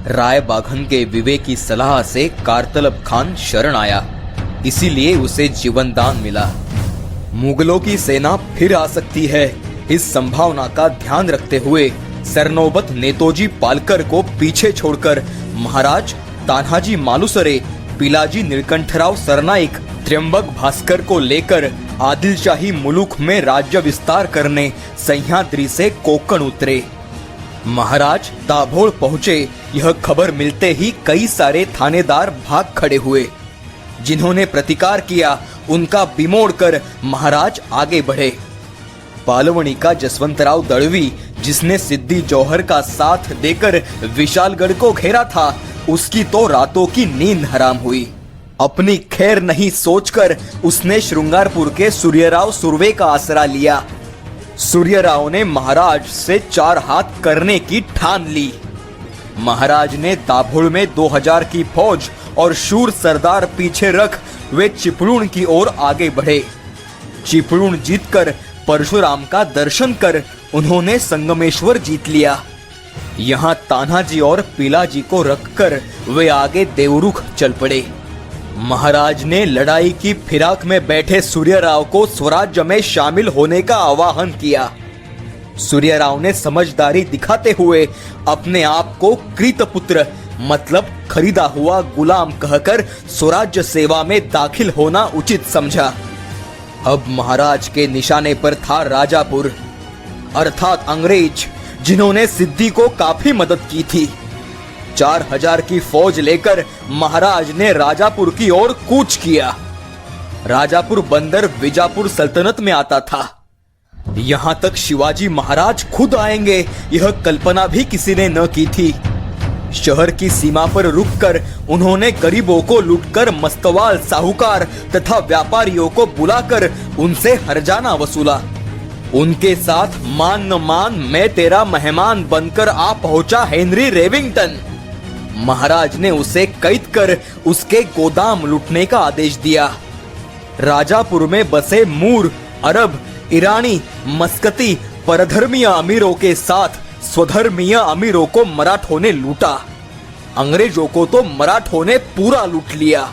राय बाघन के विवेक की सलाह से कारतलब खान शरण आया, इसीलिए उसे जीवन दान मिला। मुगलों की सेना फिर आ सकती है, इस संभावना का ध्यान रखते हुए सरनौबत नेतोजी पालकर को पीछे छोड़कर महाराज तान्हाजी मालुसरे, पिलाजी नीलकंठराव सरनाइक, त्र्यंबक भास्कर को लेकर आदिलशाही मुलुक में राज्य विस्तार करने सह्याद्री से कोंकण उतरे। महाराज दाभोल पहुंचे, यह खबर मिलते ही कई सारे थानेदार भाग खड़े हुए। जिन्होंने प्रतिकार किया उनका बिमोड़ कर महाराज आगे बढ़े। पालवणी का जसवंतराव दळवी, जिसने सिद्दी जौहर का साथ देकर विशालगढ़ को घेरा था, उसकी तो रातों की नींद हराम हुई। अपनी खैर नहीं सोचकर उसने श्रृंगारपुर के सूर्यराव सुर्वे का आसरा लिया। सूर्यराव ने महाराज से 4 हाथ करने की ठान ली। महाराज ने दाभोल में 2000 की फौज और शूर सरदार पीछे रख वे चिपळूण की ओर आगे बढ़े। चिपळूण जीतकर परशुराम का दर्शन कर उन्होंने संगमेश्वर जीत लिया। यहाँ तान्हाजी और पिलाजी को रखकर वे आगे देवरुख चल पड़े। महाराज ने लड़ाई की फिराक में बैठे सूर्यराव को स्वराज्य में शामिल होने का आह्वान किया। सूर्यराव ने समझदारी दिखाते हुए अपने आप को कृतपुत्र मतलब खरीदा हुआ गुलाम कहकर स्वराज्य सेवा में दाखिल होना उचित समझा। अब महाराज के निशाने पर था राजापुर, अर्थात अंग्रेज, जिन्होंने सिद्दी को काफी मदद की थी। 4000 की फौज लेकर महाराज ने राजापुर की ओर कूच किया। राजापुर बंदर विजापुर सल्तनत में आता था। यहां तक शिवाजी महाराज खुद आएंगे, यह कल्पना भी किसी ने न की थी। शहर की सीमा पर रुककर उन्होंने गरीबों को लूटकर मस्तवाल, साहूकार तथा व्यापारियों को बुलाकर उनसे हर्जाना वसूला। उनके साथ मान न मान मैं तेरा मेहमान बनकर आ पहुंचा हेनरी रेविंगटन। महाराज ने उसे कैद कर उसके गोदाम लूटने का आदेश दिया। राजापुर में बसे मूर, अरब, ईरानी, मस्कती, परधर्मीय अमीरों के साथ स्वधर्मीय अमीरों को मराठों ने लूटा। अंग्रेजों को तो मराठों ने पूरा लूट लिया।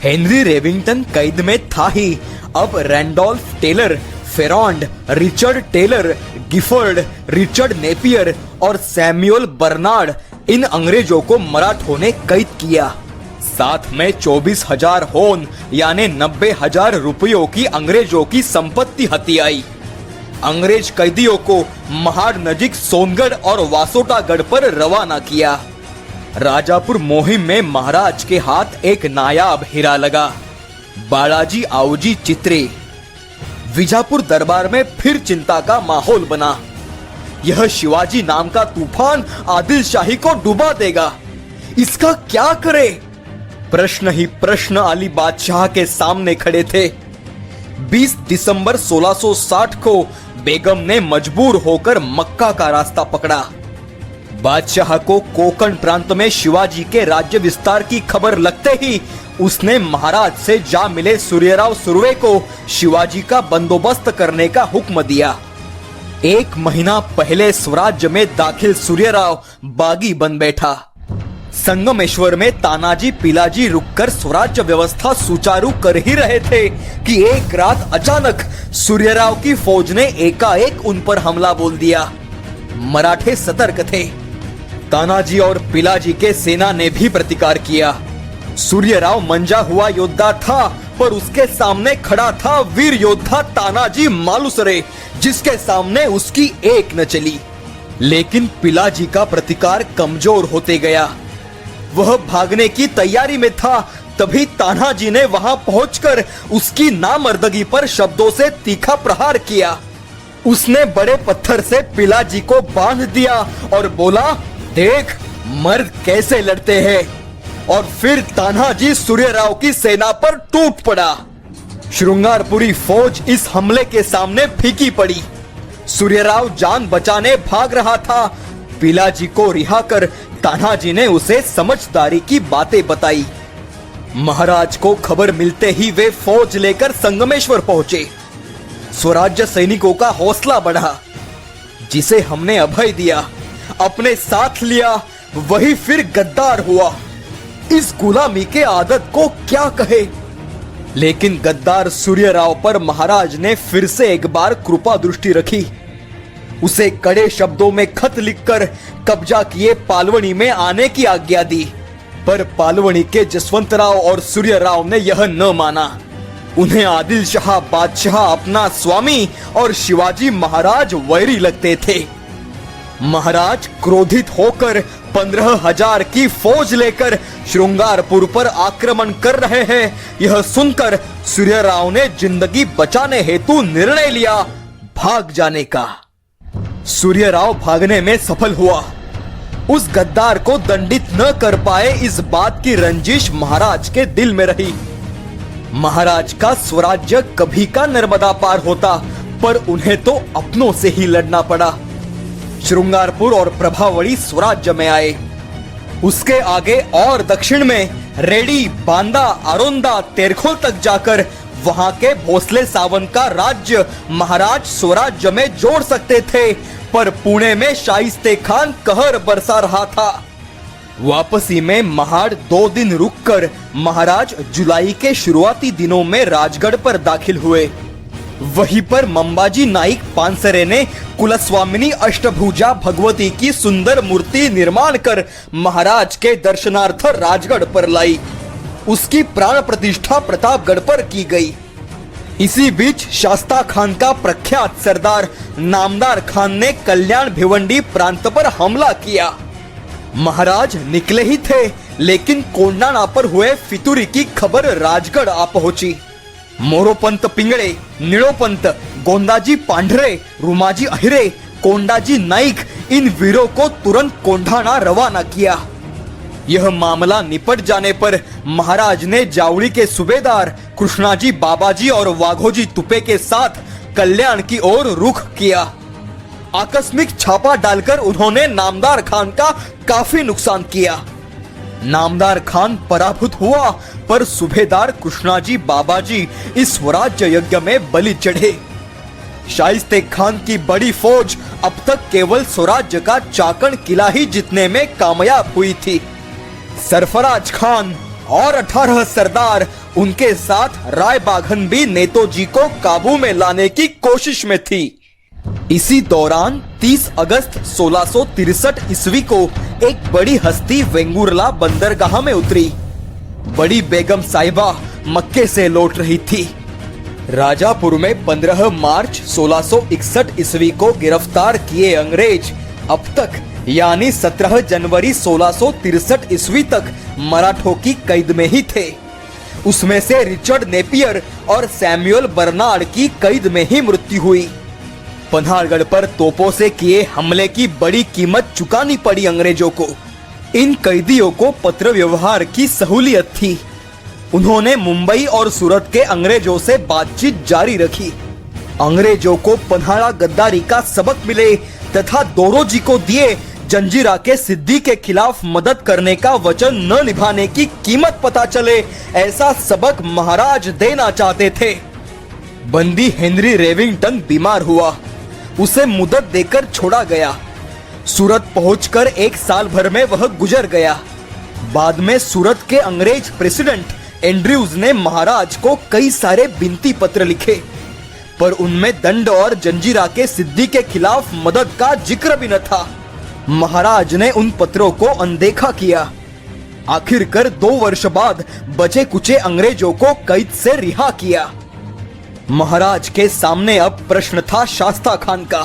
हेनरी रेविंगटन कैद में था ही, अब Randolph Taylor, Ferrand, Richard Taylor, Gifford, Richard Napier और सैमुअल बर्नार्ड, इन अंग्रेजों को मराठों ने कैद किया। साथ में 24,000 होन यानी 90,000 रुपयों की अंग्रेजों की संपत्ति हथियाई। अंग्रेज कैदियों को महाड़ नजीक सोनगढ़ और वासोटागढ़ पर रवाना किया। राजापुर मुहिम में महाराज के हाथ एक नायाब हीरा लगा, बालाजी आऊजी चित्रे। विजापुर दरबार में फिर चिंता का माहौल बना। यह शिवाजी नाम का तूफान आदिलशाही को डुबा देगा, इसका क्या करे? प्रश्न ही प्रश्न अली बादशाह के सामने खड़े थे। 20 दिसंबर 1660 को बेगम ने मजबूर होकर मक्का का रास्ता पकड़ा। बादशाह को कोंकण प्रांत में शिवाजी के राज्य विस्तार की खबर लगते ही उसने महाराज से जा मिले सूर्यराव सुर्वे को शिवाजी का बंदोबस्त करने का हुक्म दिया। 1 महीना पहले स्वराज्य में दाखिल सूर्यराव बागी बन बैठा। संगमेश्वर में तानाजी पिलाजी रुककर स्वराज्य व्यवस्था सुचारू कर ही रहे थे कि एक रात अचानक सूर्यराव की फौज ने एकाएक उन पर हमला बोल दिया। मराठे सतर्क थे। तानाजी और पिलाजी के सेना ने भी प्रतिकार किया। सूर्यराव मंजा हुआ योद्धा था, पर उसके सामने खड़ा था वीर योद्धा तानाजी मालुसरे, जिसके सामने उसकी एक न चली। लेकिन पिलाजी का प्रतिकार कमजोर होते गया। वह भागने की तैयारी में था, तभी तान्हाजी ने वहां पहुंचकर उसकी नामर्दगी पर शब्दों से तीखा प्रहार किया। उसने बड़े पत्थर से पिलाजी को बांध दिया और बोला, देख मर्द कैसे लड़ते हैं। और फिर तान्हाजी सूर्यराव की सेना पर टूट पड़ा। श्रृंगारपुरी फौज इस हमले के सामने फीकी पड़ी। सूर्यराव जान बचाने भाग रहा था। पिलाजी को रिहा कर तान्हाजी ने उसे समझदारी की बातें बताई। महाराज को खबर मिलते ही वे फौज लेकर संगमेश्वर पहुंचे। स्वराज्य सैनिकों का हौसला बढ़ा। जिसे हमने अभय दिया, अपने साथ लिया, वही फिर गद्दार हुआ। इस गुलामी के आदत को क्या कहे। लेकिन गद्दार सूर्यराव पर महाराज ने फिर से एक बार कृपा दृष्टि रखी। उसे कड़े शब्दों में खत लिखकर कब्जा किए पालवनी में आने की आज्ञा दी, पर पालवनी के जसवंतराव और सूर्यराव ने यह न माना। उन्हें आदिल शाह बादशाह अपना स्वामी और शिवाजी महाराज वैरी लगते थे। महाराज क्रोधित होकर 15,000 की फौज लेकर श्रृंगारपुर पर आक्रमण कर रहे हैं, यह सुनकर सूर्यराव ने जिंदगी बचाने हेतु निर्णय लिया भाग जाने का। सूर्यराव भागने में सफल हुआ। उस गद्दार को दंडित न कर पाए, इस बात की रंजिश महाराज के दिल में रही। महाराज का स्वराज्य कभी का नर्मदा पार होता, पर उन्हें तो अपनों से ही लड़ना पड़ा। श्रृंगारपुर और प्रभावड़ी स्वराज्य में आए। उसके आगे और दक्षिण में रेडी, बांदा, अरोंदा, तेरखोल तक जाकर वहां के भोसले सावन का राज्य महाराज स्वराज्य में जोड़ सकते थे, पर पुणे में शाइस्ते खान कहर बरसा रहा था। वापसी में महाड़ 2 दिन रुककर महाराज जुलाई के शुरुआती दिनों में राजगढ़ पर दाखिल हुए। वहीं पर मंबाजी नाइक पानसरे ने कुलस्वामिनी अष्टभुजा भगवती की सुंदर मूर्ति निर्माण कर महाराज के दर्शनार्थ राजगढ़ पर लाई। उसकी प्राण प्रतिष्ठा प्रतापगढ़ पर की गई। इसी बीच शास्ता खान का प्रख्यात सरदार नामदार खान ने कल्याण भिवंडी प्रांत पर हमला किया। महाराज निकले ही थे, लेकिन कोंडाना पर हुए फितूरी की खबर राजगढ़ आ पहुंची। मोरोपंत पिंगड़े, निळोपंत, गोंदाजी पांढरे, रुमाजी अहिरे, कोंडाजी नाइक, इन वीरों को तुरंत कोंडाना रवाना किया। यह मामला निपट जाने पर महाराज ने जावड़ी के सूबेदार कृष्णाजी बाबाजी और वाघोजी तुपे के साथ कल्याण की ओर रुख किया। आकस्मिक छापा डालकर उन्होंने नामदार खान का काफी नुकसान किया। नामदार खान पराभूत हुआ, पर सूबेदार कृष्णाजी बाबाजी इस स्वराज्य यज्ञ में बलि चढ़े। शाइस्ते खान की बड़ी फौज अब तक केवल स्वराज्य का चाकण किला ही जीतने में कामयाब हुई थी। सरफराज खान और 18 सरदार उनके साथ राय बाघन भी नेतोजी को काबू में लाने की कोशिश में थी। इसी दौरान 30 अगस्त 1663 ईस्वी को एक बड़ी हस्ती वेंगुर्ला बंदरगाह में उतरी। बड़ी बेगम साहिबा मक्के से लौट रही थी। राजापुर में 15 मार्च 1661 ईस्वी को गिरफ्तार किए अंग्रेज अब तक यानी 17 जनवरी 1663 ईस्वी तक मराठों की कैद में ही थे। उसमें से रिचर्ड नेपियर और सैमुअल बर्नार्ड की कैद में ही मृत्यु हुई। पन्हाड़गढ़ पर तोपों से किए हमले की बड़ी कीमत चुकानी पड़ी अंग्रेजों को। इन कैदियों को पत्र व्यवहार की सहूलियत थी। उन्होंने मुंबई और सूरत के अंग्रेजों से बातचीत जारी रखी। अंग्रेजों को पन्हाड़ा गद्दारी का सबक मिले तथा दोरोजी को दिए जंजीरा के सिद्दी के खिलाफ मदद करने का वचन न निभाने की कीमत पता चले, ऐसा सबक महाराज देना चाहते थे। बंदी हेनरी रेविंगटन बीमार हुआ। उसे मुदत देकर छोड़ा गया। सूरत पहुंचकर 1 साल भर में वह गुजर गया। बाद में सूरत के अंग्रेज प्रेसिडेंट एंड्रयूज ने महाराज को कई सारे विनती पत्र लिखे, पर उनमें दंड और जंजीरा के सिद्दी के खिलाफ मदद का जिक्र भी न था। महाराज ने उन पत्रों को अनदेखा किया। आखिरकार 2 वर्ष बाद बचे कुचे अंग्रेजों को कैद से रिहा किया। महाराज के सामने अब प्रश्न था शास्ता खान का।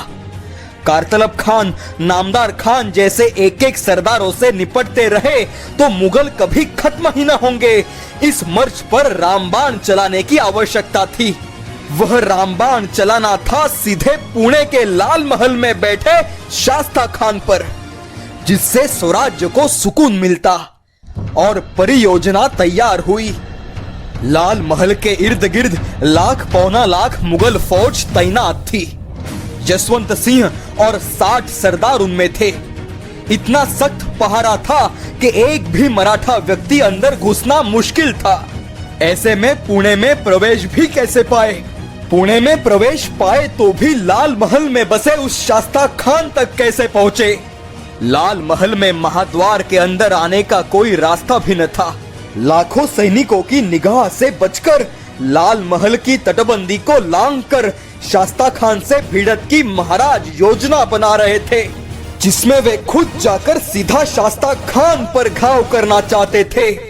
कारतलब खान, नामदार खान जैसे एक एक सरदारों से निपटते रहे तो मुगल कभी खत्म ही न होंगे। इस मर्च पर रामबाण चलाने की आवश्यकता थी। वह रामबाण चलाना था सीधे पुणे के लाल महल में बैठे शास्ता खान पर, जिससे स्वराज्य को सुकून मिलता। और परियोजना तैयार हुई। लाल महल के इर्द गिर्द 1,00,000 लाख मुगल फौज तैनात थी। जसवंत सिंह और 60 सरदार उनमें थे। इतना सख्त पहरा था कि एक भी मराठा व्यक्ति अंदर घुसना मुश्किल था। ऐसे में पुणे में प्रवेश भी कैसे पाए? पुणे में प्रवेश पाए तो भी लाल महल में बसे उस शास्ता खान तक कैसे पहुंचे? लाल महल में महाद्वार के अंदर आने का कोई रास्ता भी न था। लाखों सैनिकों की निगाह से बचकर लाल महल की तटबंदी को लांघकर शास्ता खान से भिड़त की महाराज योजना बना रहे थे, जिसमें वे खुद जाकर सीधा शास्ता खान पर घाव करना चाहते थे।